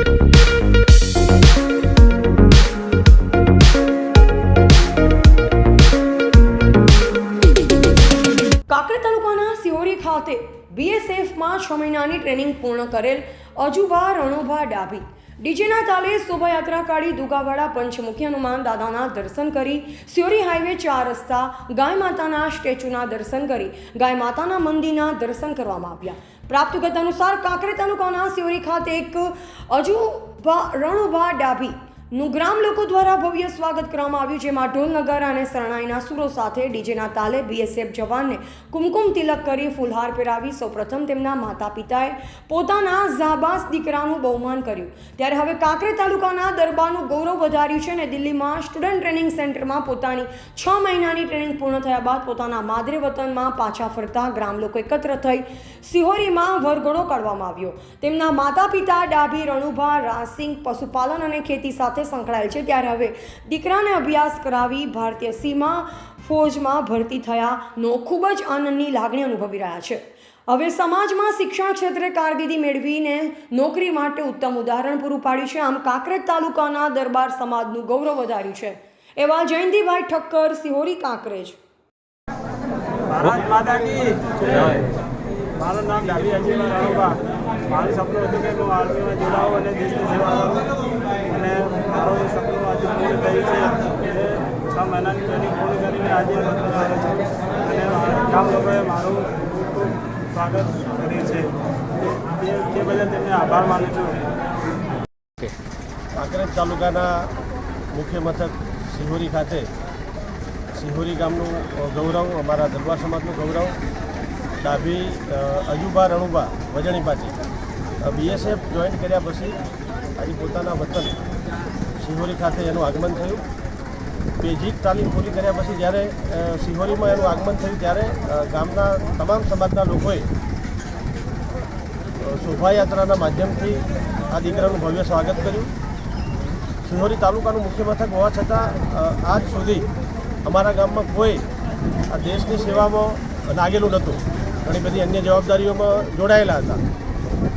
કાંકરેજ તાલુકાના સિહોરી ખાતે બીએસએફમાં 6 મહિનાની ટ્રેનિંગ પૂર્ણ કરેલ અજુબા રણુભા ડાભી ડીજેના તાલે શોભાયાત્રા કાઢી દુગાવાડા પંચમુખી હનુમાન દાદાના દર્શન કરી સિહોરી હાઈવે 4 રસ્તા ગાય માતાના સ્ટેચ્યુના દર્શન કરી ગાય માતાના મંદિરના દર્શન કરવામાં આવ્યા। પ્રાપ્ત વિગત અનુસાર કાંકરેજ તાલુકાના સિહોરી ખાતે એક અજુબા રણુભા ડાભી નું ગ્રામ લોકો દ્વારા ભવ્ય સ્વાગત કરવામાં આવ્યું, જેમાં ઢોલ નગારા અને શરણાઈના સુરો સાથે ડીજેના તાલે બીએસએફ જવાનને કુમકુમ તિલક કરી ફૂલહાર પહેરાવી સૌપ્રથમ તેમના માતા પિતાએ પોતાના જાબાઝ દીકરાનું બહુમાન કર્યું। ત્યારે હવે કાંકરેજ તાલુકાના દરબારનું ગૌરવ વધાર્યું છે અને દિલ્હીમાં સ્ટુડન્ટ ટ્રેનિંગ સેન્ટરમાં પોતાની 6 મહિનાની ટ્રેનિંગ પૂર્ણ થયા બાદ પોતાના માદરે વતનમાં પાછા ફરતા ગ્રામ લોકો એકત્ર થઈ સિહોરીમાં વરઘોડો કાઢવામાં આવ્યો। તેમના માતા પિતા ડાભી રણુભા રાસિંગ પશુપાલન અને ખેતી સાથે સંકળાયેલ છે, ત્યારે હવે દીકરાને અભ્યાસ કરાવી ભારતીય સીમા ફોજમાં ભરતી થયાનો ખૂબ જ આનંદની લાગણી અનુભવી રહ્યા છે। હવે સમાજમાં શિક્ષણ ક્ષેત્રે કારકિર્દી મેળવીને નોકરી માટે ઉત્તમ ઉદાહરણ પૂરું પાડ્યું છે। આમ કાંકરેજ તાલુકાના દરબાર સમાજનું ગૌરવ વધાર્યું છે। એવા જયંતિભાઈ ઠક્કર, સિહોરી, કાંકરેજ। ભારત માતા કી જય। મારું નામ ડાભી અજયભાઈ રણુભા। મારું સપનું હતું કે હું આર્મીમાં જોડાઉં અને દેશની સેવા કરું, અને મારું સપનું આજે પૂરું થયું છે। 6 મહિનાની ટ્રેનિંગ પૂરી કરીને આજે વતન આવ્યો છું અને ગામ લોકોએ મારું ખૂબ સ્વાગત કર્યું છે, તે બદલ તેમને આભાર માનું છું। કાંકરેજ તાલુકાના મુખ્ય મથક સિહોરી ખાતે સિહોરી ગામનું ગૌરવ, અમારા દરબાર સમાજનું ગૌરવ ડાભી અજુબા રણુભા વજણી પાછી બીએસએફ જોઈન કર્યા પછી આજે પોતાના વતન સિહોરી ખાતે એનું આગમન થયું। બેઝિક તાલીમ પૂરી કર્યા પછી જ્યારે સિહોરીમાં એનું આગમન થયું ત્યારે ગામના તમામ સમાજના લોકોએ શોભાયાત્રાના માધ્યમથી આ દીકરાનું ભવ્ય સ્વાગત કર્યું। સિહોરી તાલુકાનું મુખ્ય મથક હોવા છતાં આજ સુધી અમારા ગામમાં કોઈ આ દેશની સેવામાં લાગેલું નહોતું, ઘણી બધી અન્ય જવાબદારીઓમાં જોડાયેલા હતા,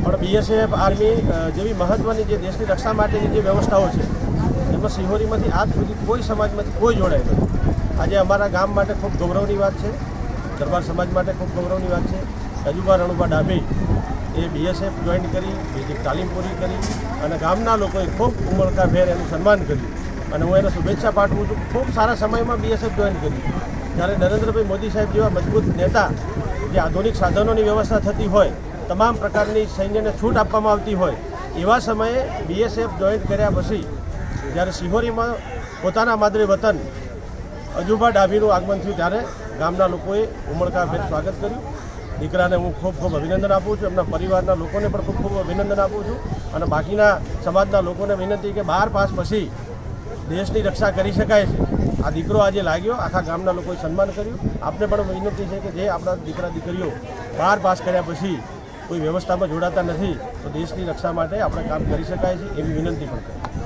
પણ બીએસએફ આર્મી જેવી મહત્ત્વની જે દેશની રક્ષા માટેની જે વ્યવસ્થાઓ છે એમાં સિહોરીમાંથી આજ સુધી કોઈ સમાજમાંથી કોઈ જોડાયેલું નથી। આજે અમારા ગામ માટે ખૂબ ગૌરવની વાત છે, દરબાર સમાજ માટે ખૂબ ગૌરવની વાત છે। અજુબા રણુભા ડાભી એ બીએસએફ જોઈન કરી, બેઝિક તાલીમ પૂરી કરી અને ગામના લોકોએ ખૂબ ઉમળકાભેર એનું સન્માન કર્યું અને હું એને શુભેચ્છા પાઠવું છું। ખૂબ સારા સમયમાં બીએસએફ જોઈન કરી, જ્યારે નરેન્દ્રભાઈ મોદી સાહેબ જેવા મજબૂત નેતા, જે આધુનિક સાધનોની વ્યવસ્થા થતી હોય, તમામ પ્રકારની સૈન્યને છૂટ આપવામાં આવતી હોય, એવા સમયે બીએસએફ જોઈન કર્યા પછી જ્યારે સિહોરીમાં પોતાના માદરે વતન અજુબા ડાભીનું આગમન થયું ત્યારે ગામના લોકોએ ઉમળકાભેર સ્વાગત કર્યું। દીકરાને હું ખૂબ ખૂબ અભિનંદન આપું છું, એમના પરિવારના લોકોને પણ ખૂબ ખૂબ અભિનંદન આપું છું અને બાકીના સમાજના લોકોને વિનંતી કે 12 પાસ પછી દેશની રક્ષા કરી શકાય છે। આ દીકરો આજે લાગ્યો, આખા ગામના લોકોએ સન્માન કર્યું। આપને પણ વિનંતી છે કે જે આપણા દીકરા દીકરીઓ 12 પાસ કર્યા પછી કોઈ વ્યવસ્થામાં જોડાતા નથી તો દેશની રક્ષા માટે આપણે કામ કરી શકાય છે, એવી વિનંતી પણ કરી।